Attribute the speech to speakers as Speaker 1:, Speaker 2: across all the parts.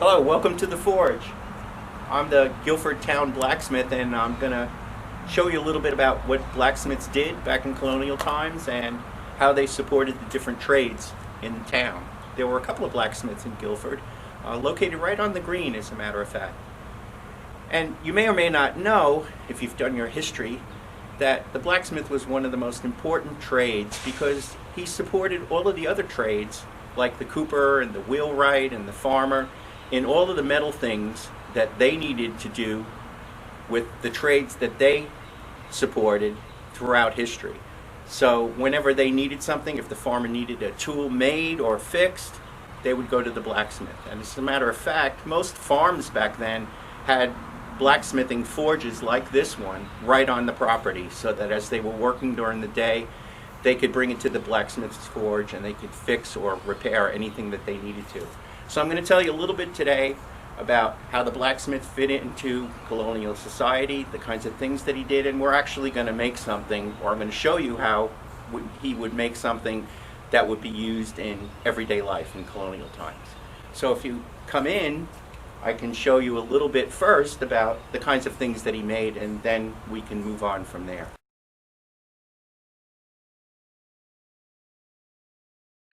Speaker 1: Hello, welcome to the Forge. I'm the Guilford town blacksmith, and I'm going to show you a little bit about what blacksmiths did back in colonial times and how they supported the different trades in the town. There were a couple of blacksmiths in Guilford, located right on the green, as a matter of fact. And you may or may not know, if you've done your history, that the blacksmith was one of the most important trades because he supported all of the other trades, like the cooper and the wheelwright and the farmer, in all of the metal things that they needed to do with the trades that they supported throughout history. So whenever they needed something, if the farmer needed a tool made or fixed, they would go to the blacksmith. And as a matter of fact, most farms back then had blacksmithing forges like this one right on the property, so that as they were working during the day, they could bring it to the blacksmith's forge and they could fix or repair anything that they needed to. So I'm going to tell you a little bit today about how the blacksmith fit into colonial society, the kinds of things that he did, and we're actually going to make something, or I'm going to show you how he would make something that would be used in everyday life in colonial times. So if you come in, I can show you a little bit first about the kinds of things that he made, and then we can move on from there.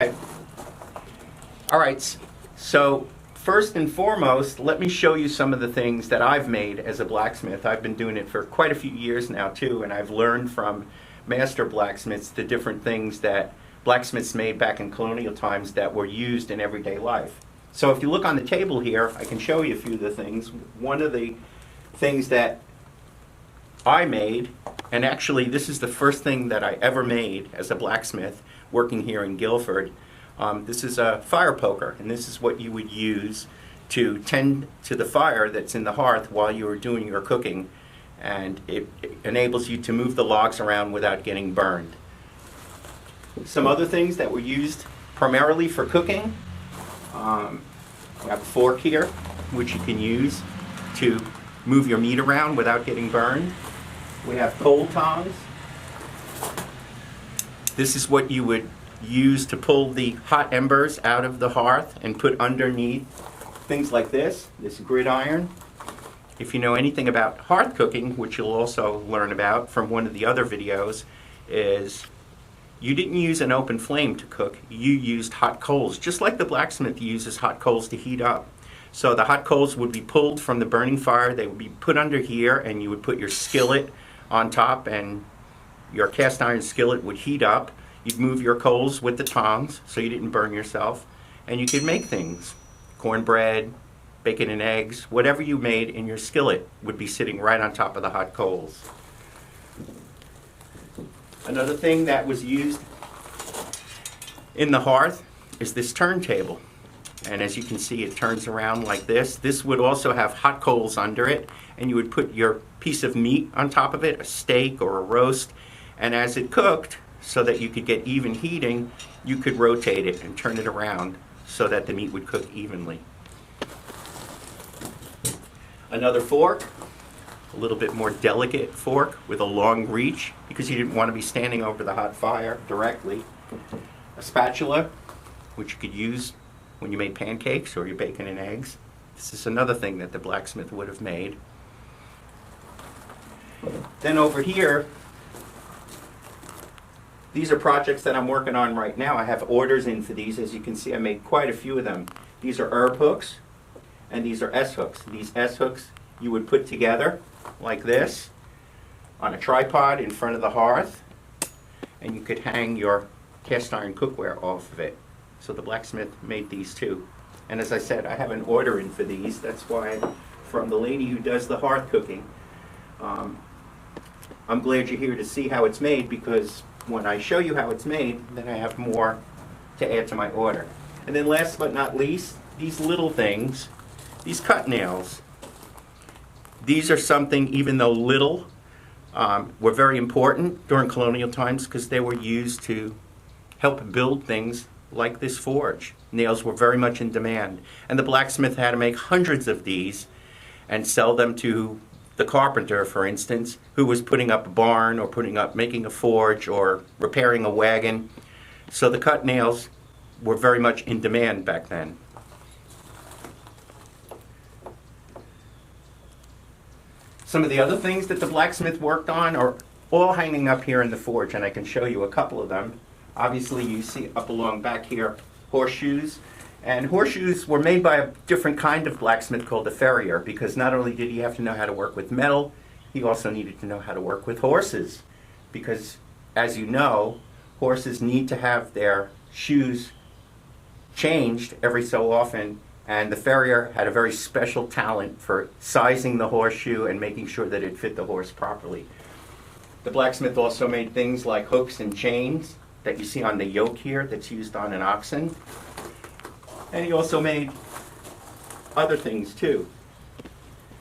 Speaker 1: Okay. All right. So first and foremost, let me show you some of the things that I've made as a blacksmith. I've been doing it for quite a few years now too, and I've learned from master blacksmiths the different things that blacksmiths made back in colonial times that were used in everyday life. So if you look on the table here, I can show you a few of the things. One of the things that I made, and actually this is the first thing that I ever made as a blacksmith working here in Guilford. This is a fire poker, and this is what you would use to tend to the fire that's in the hearth while you are doing your cooking, and it enables you to move the logs around without getting burned. Some other things that were used primarily for cooking, we have a fork here, which you can use to move your meat around without getting burned. We have coal tongs. This is what you would use to pull the hot embers out of the hearth and put underneath things like this gridiron. If you know anything about hearth cooking, which you'll also learn about from one of the other videos, is you didn't use an open flame to cook, you used hot coals, just like the blacksmith uses hot coals to heat up. So the hot coals would be pulled from the burning fire, they would be put under here, and you would put your skillet on top, and your cast iron skillet would heat up. You'd move your coals with the tongs so you didn't burn yourself, and you could make things. Cornbread, bacon and eggs, whatever you made in your skillet would be sitting right on top of the hot coals. Another thing that was used in the hearth is this turntable. And as you can see, it turns around like this. This would also have hot coals under it, and you would put your piece of meat on top of it, a steak or a roast, and as it cooked, so that you could get even heating, you could rotate it and turn it around so that the meat would cook evenly. Another fork, a little bit more delicate fork with a long reach because you didn't want to be standing over the hot fire directly. A spatula, which you could use when you made pancakes or your bacon and eggs. This is another thing that the blacksmith would have made. Then over here, these are projects that I'm working on right now. I have orders in for these. As you can see, I made quite a few of them. These are herb hooks, and these are S hooks. These S hooks you would put together like this on a tripod in front of the hearth, and you could hang your cast iron cookware off of it. So the blacksmith made these too. And as I said, I have an order in for these. That's why, from the lady who does the hearth cooking, I'm glad you're here to see how it's made, because when I show you how it's made, then I have more to add to my order. And then last but not least, these little things, these cut nails. These are something, even though little, were very important during colonial times because they were used to help build things like this forge. Nails were very much in demand, and the blacksmith had to make hundreds of these and sell them to the carpenter, for instance, who was putting up a barn or making a forge or repairing a wagon. So the cut nails were very much in demand back then. Some of the other things that the blacksmith worked on are all hanging up here in the forge, and I can show you a couple of them. Obviously, you see up along back here horseshoes. And horseshoes were made by a different kind of blacksmith called a farrier, because not only did he have to know how to work with metal, he also needed to know how to work with horses. Because, as you know, horses need to have their shoes changed every so often, and the farrier had a very special talent for sizing the horseshoe and making sure that it fit the horse properly. The blacksmith also made things like hooks and chains that you see on the yoke here that's used on an oxen. And he also made other things too.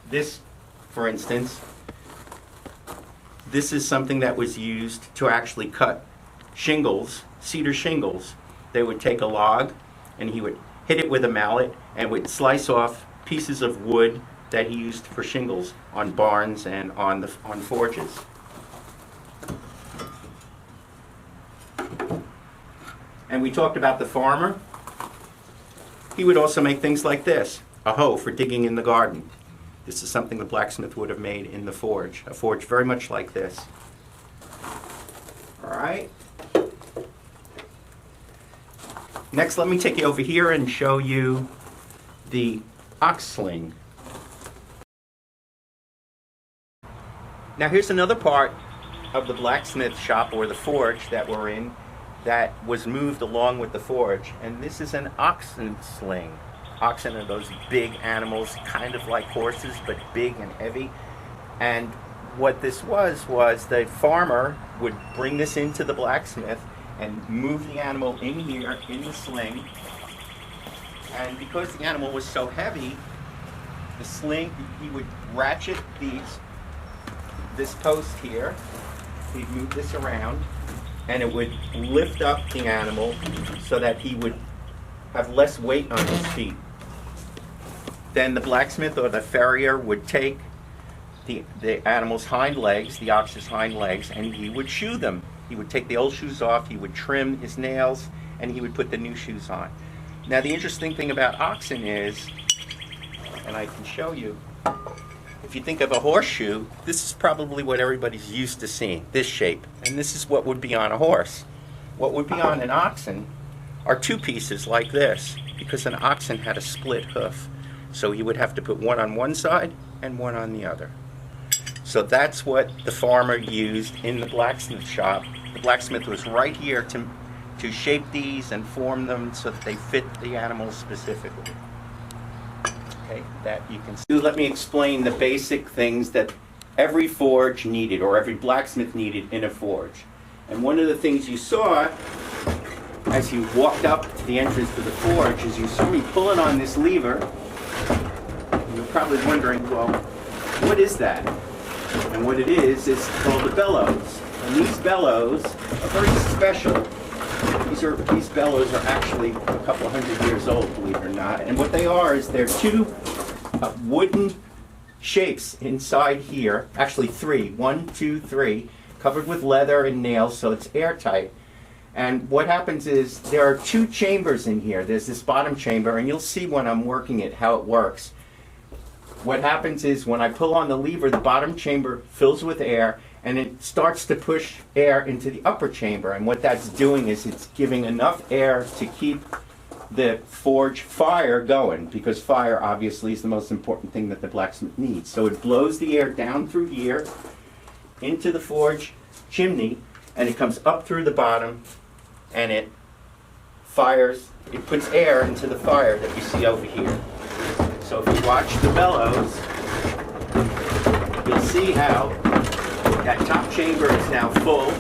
Speaker 1: This, for instance, this is something that was used to actually cut shingles, cedar shingles. They would take a log and he would hit it with a mallet and would slice off pieces of wood that he used for shingles on barns and on forges. And we talked about the farmer. He would also make things like this, a hoe for digging in the garden. This is something the blacksmith would have made in the forge, a forge very much like this. All right. Next, let me take you over here and show you the ox sling. Now here's another part of the blacksmith shop or the forge that we're in that was moved along with the forge, and this is an oxen sling. Oxen are those big animals, kind of like horses, but big and heavy. And what this was the farmer would bring this into the blacksmith and move the animal in here, in the sling. And because the animal was so heavy, the sling, he would ratchet this post here. He'd move this around, and it would lift up the animal so that he would have less weight on his feet. Then the blacksmith or the farrier would take the animal's hind legs, the ox's hind legs, and he would shoe them. He would take the old shoes off, he would trim his nails, and he would put the new shoes on. Now the interesting thing about oxen is, and I can show you, if you think of a horseshoe, this is probably what everybody's used to seeing, this shape. And this is what would be on a horse. What would be on an oxen are two pieces like this, because an oxen had a split hoof. So he would have to put one on one side and one on the other. So that's what the farmer used in the blacksmith shop. The blacksmith was right here to shape these and form them so that they fit the animals specifically. Okay, that you can see. Let me explain the basic things that every forge needed, or every blacksmith needed in a forge. And one of the things you saw as you walked up to the entrance to the forge is you saw me pulling on this lever. You're probably wondering, well, what is that? And what it is called the bellows. And these bellows are very special. These bellows are actually a couple hundred years old, believe it or not. And what they are is they're two wooden shapes inside here, actually three, 1, 2, 3, covered with leather and nails so it's airtight. And what happens is there are two chambers in here. There's this bottom chamber, and you'll see when I'm working it how it works. What happens is when I pull on the lever, the bottom chamber fills with air, and it starts to push air into the upper chamber. And what that's doing is it's giving enough air to keep the forge fire going, because fire obviously is the most important thing that the blacksmith needs. So it blows the air down through here into the forge chimney, and it comes up through the bottom, and it fires, it puts air into the fire that you see over here. So if you watch the bellows, you'll see how that top chamber is now full,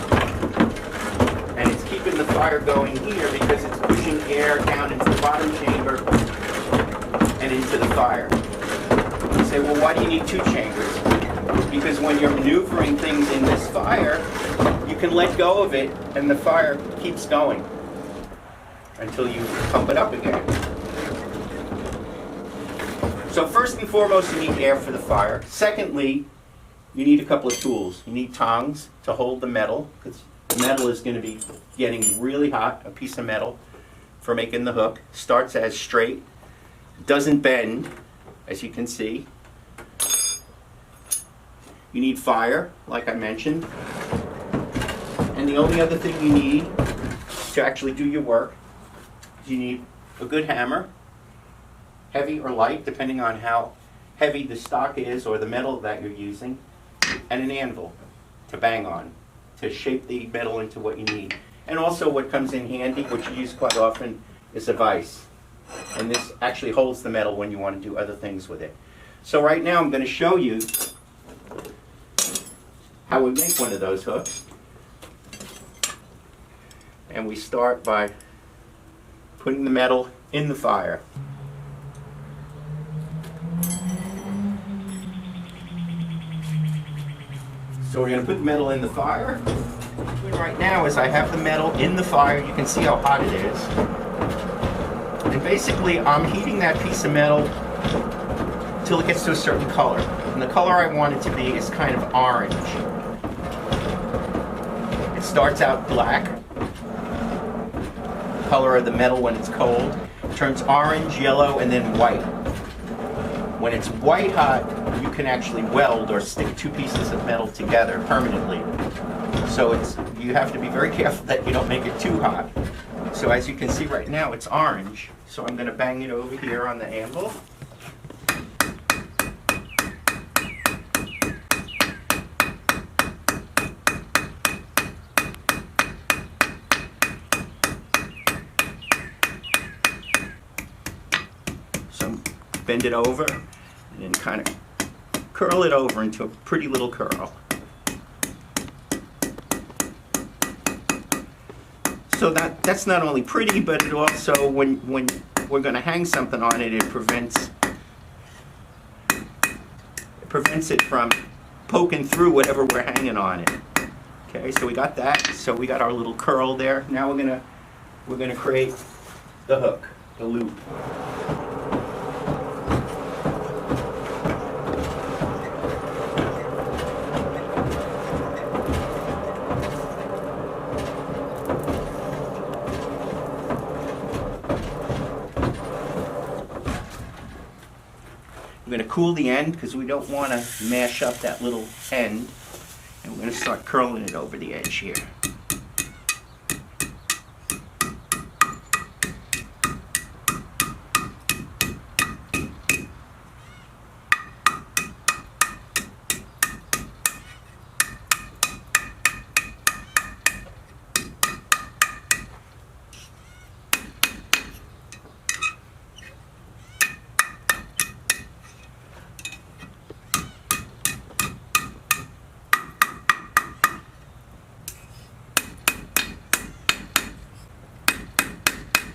Speaker 1: and it's keeping the fire going here because it's pushing air down into the bottom chamber and into the fire. You say, well, why do you need two chambers? Because when you're maneuvering things in this fire, you can let go of it and the fire keeps going until you pump it up again. So first and foremost, you need air for the fire. Secondly, you need a couple of tools. You need tongs to hold the metal, because the metal is going to be getting really hot. A piece of metal for making the hook starts as straight, doesn't bend, as you can see. You need fire, like I mentioned. And the only other thing you need to actually do your work is you need a good hammer, heavy or light, depending on how heavy the stock is or the metal that you're using, and an anvil to bang on, to shape the metal into what you need. And also what comes in handy, which you use quite often, is a vise. And this actually holds the metal when you want to do other things with it. So right now I'm going to show you how we make one of those hooks. And we start by putting the metal in the fire. So we're going to put the metal in the fire. What I'm doing right now is I have the metal in the fire. You can see how hot it is. And basically I'm heating that piece of metal until it gets to a certain color. And the color I want it to be is kind of orange. It starts out black, the color of the metal when it's cold. It turns orange, yellow, and then white. When it's white hot, you can actually weld or stick two pieces of metal together permanently. So you have to be very careful that you don't make it too hot. So as you can see right now, it's orange. So I'm going to bang it over here on the anvil. So bend it over and then kind of curl it over into a pretty little curl. So that's not only pretty, but it also, when we're going to hang something on it, it prevents it from poking through whatever we're hanging on it. Okay, so we got that. So we got our little curl there. Now we're gonna create the hook, the loop. We're going to cool the end because we don't want to mash up that little end. And we're going to start curling it over the edge here.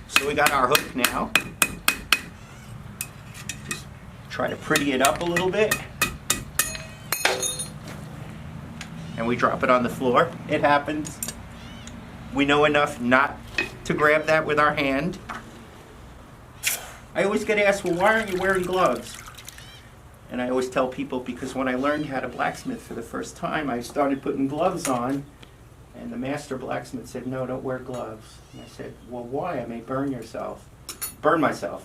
Speaker 1: So we got our hook now. Just try to pretty it up a little bit. And we drop it on the floor. It happens. We know enough not to grab that with our hand. I always get asked, well, why aren't you wearing gloves? And I always tell people, because when I learned how to blacksmith for the first time, I started putting gloves on. And the master blacksmith said, no, don't wear gloves. And I said, well, why? I may burn myself,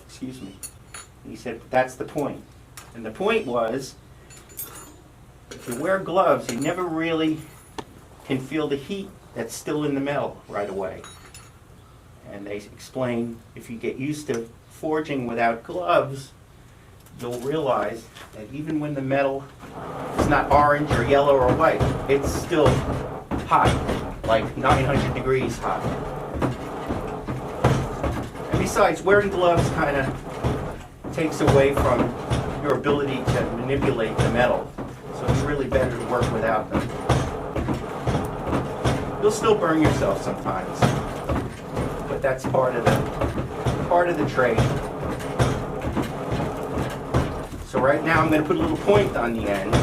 Speaker 1: excuse me. And he said, that's the point. And the point was, if you wear gloves, you never really can feel the heat that's still in the metal right away. And they explain, if you get used to forging without gloves, you'll realize that even when the metal is not orange or yellow or white, it's still hot, like 900 degrees hot. And besides, wearing gloves kind of takes away from your ability to manipulate the metal. So it's really better to work without them. You'll still burn yourself sometimes, but that's part of the trade. So right now I'm going to put a little point on the end,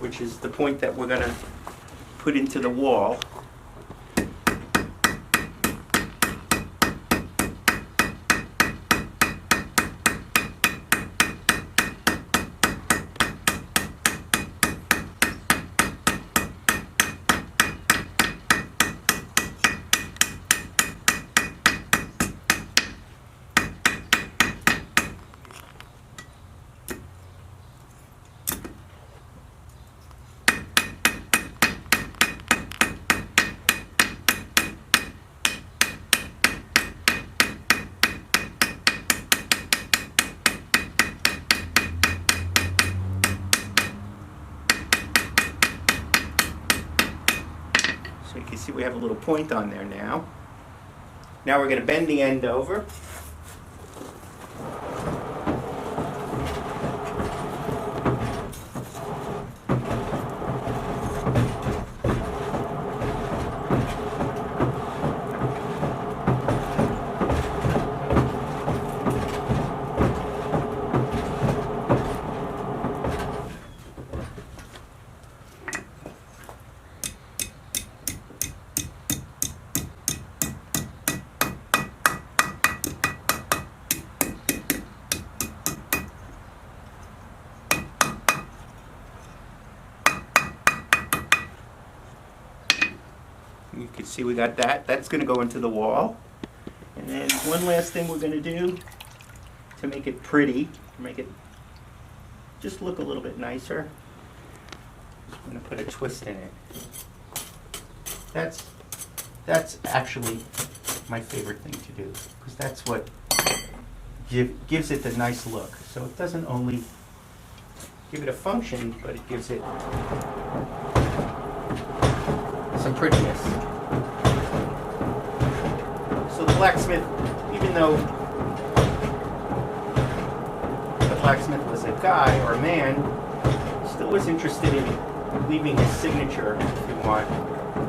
Speaker 1: which is the point that we're going to put into the wall. we have a little point on there now. Now we're going to bend the end over. You can see we got that. That's going to go into the wall. And then one last thing we're going to do to make it pretty, make it just look a little bit nicer, I'm going to put a twist in it. That's actually my favorite thing to do, because that's what gives it the nice look. So it doesn't only give it a function, but it gives it some prettiness. So the blacksmith, even though the blacksmith was a guy or a man, still was interested in leaving his signature, if you want,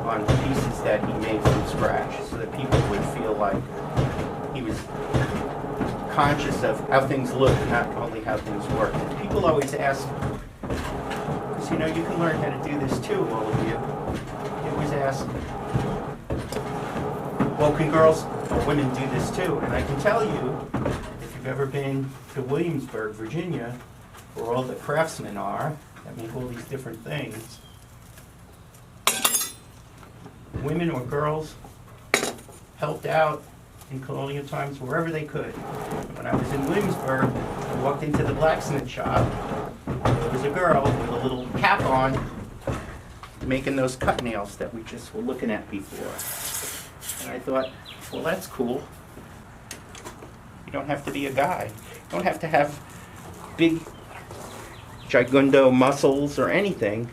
Speaker 1: on the pieces that he made from scratch, so that people would feel like he was conscious of how things look, not only how things work. And people always ask, because you know, you can learn how to do this too, all of you. They always ask, well, can girls or women do this too? And I can tell you, if you've ever been to Williamsburg, Virginia, where all the craftsmen are that make all these different things, women or girls helped out in colonial times wherever they could. When I was in Williamsburg, I walked into the blacksmith shop. There was a girl with a little cap on making those cut nails that we just were looking at before. And I thought, well, that's cool. You don't have to be a guy. You don't have to have big gigundo muscles or anything.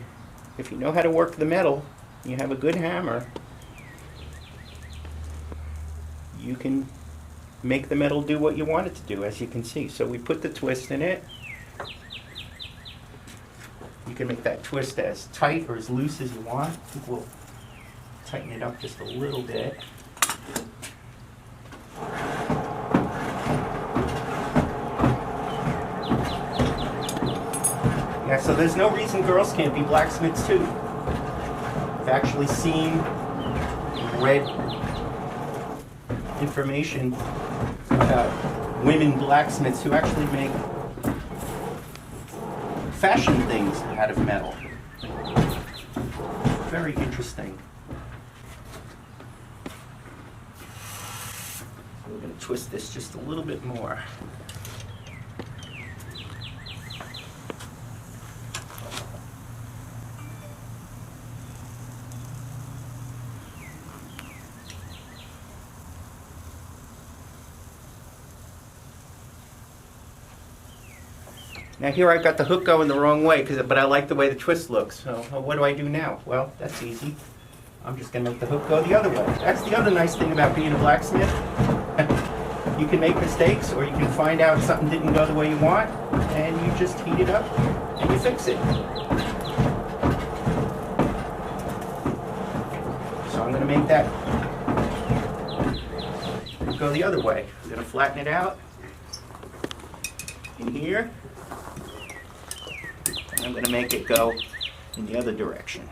Speaker 1: If you know how to work the metal, you have a good hammer, you can make the metal do what you want it to do, as you can see. So we put the twist in it. You can make that twist as tight or as loose as you want. I think we'll tighten it up just a little bit. Yeah, so there's no reason girls can't be blacksmiths too. I've actually seen, read information about women blacksmiths who actually make fashion things out of metal. Very interesting. So we're going to twist this just a little bit more. Now here I've got the hook going the wrong way, but I like the way the twist looks. So what do I do now? Well, that's easy. I'm just going to make the hook go the other way. That's the other nice thing about being a blacksmith. You can make mistakes, or you can find out something didn't go the way you want, and you just heat it up and you fix it. So I'm going to make that go the other way. I'm going to flatten it out in here. I'm going to make it go in the other direction,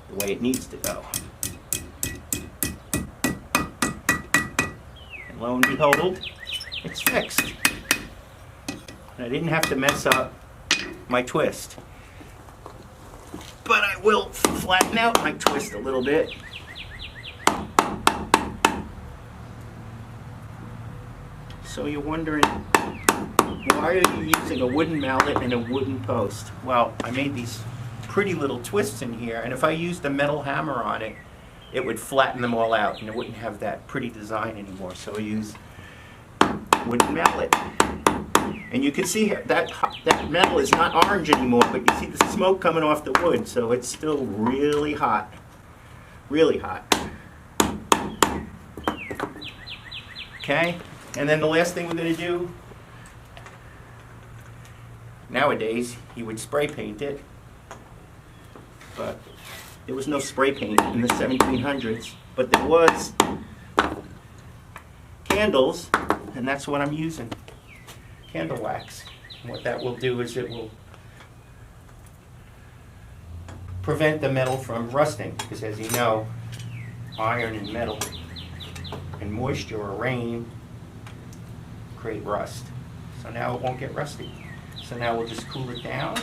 Speaker 1: the way it needs to go. And lo and behold, it's fixed. And I didn't have to mess up my twist. But I will flatten out my twist a little bit. So you're wondering, why are you using a wooden mallet and a wooden post? Well, I made these pretty little twists in here, and if I used a metal hammer on it, it would flatten them all out, and it wouldn't have that pretty design anymore. So I use wooden mallet. And you can see here, that metal is not orange anymore, but you see the smoke coming off the wood, so it's still really hot. really hot. Okay, and then the last thing we're going to do, nowadays you would spray paint it, but there was no spray paint in the 1700s, but there was candles, and that's what I'm using, candle wax. And what that will do is it will prevent the metal from rusting, because as you know, iron and metal and moisture or rain create rust. So now it won't get rusty. So now we'll just cool it down.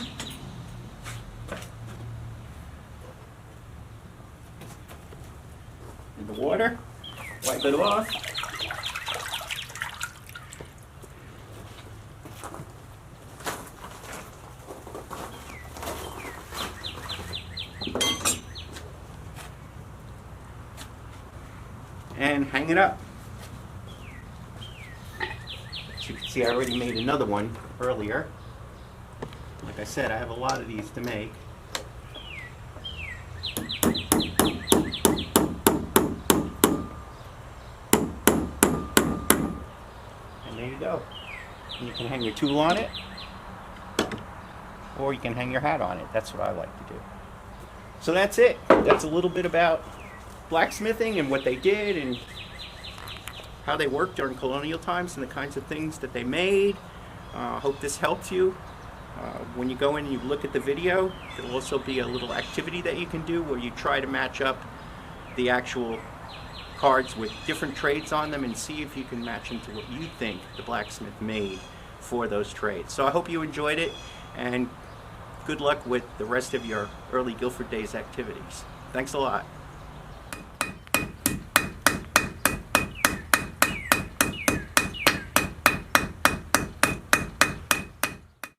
Speaker 1: In the water, wipe it off. And hang it up. As you can see, I already made another one earlier. Like I said, I have a lot of these to make. And there you go. And you can hang your tool on it, or you can hang your hat on it. That's what I like to do. So that's it. That's a little bit about blacksmithing and what they did and how they worked during colonial times and the kinds of things that they made. Hope this helped you. When you go in and you look at the video, there'll also be a little activity that you can do where you try to match up the actual cards with different trades on them and see if you can match them to what you think the blacksmith made for those trades. So I hope you enjoyed it, and good luck with the rest of your early Guilford Days activities. Thanks a lot.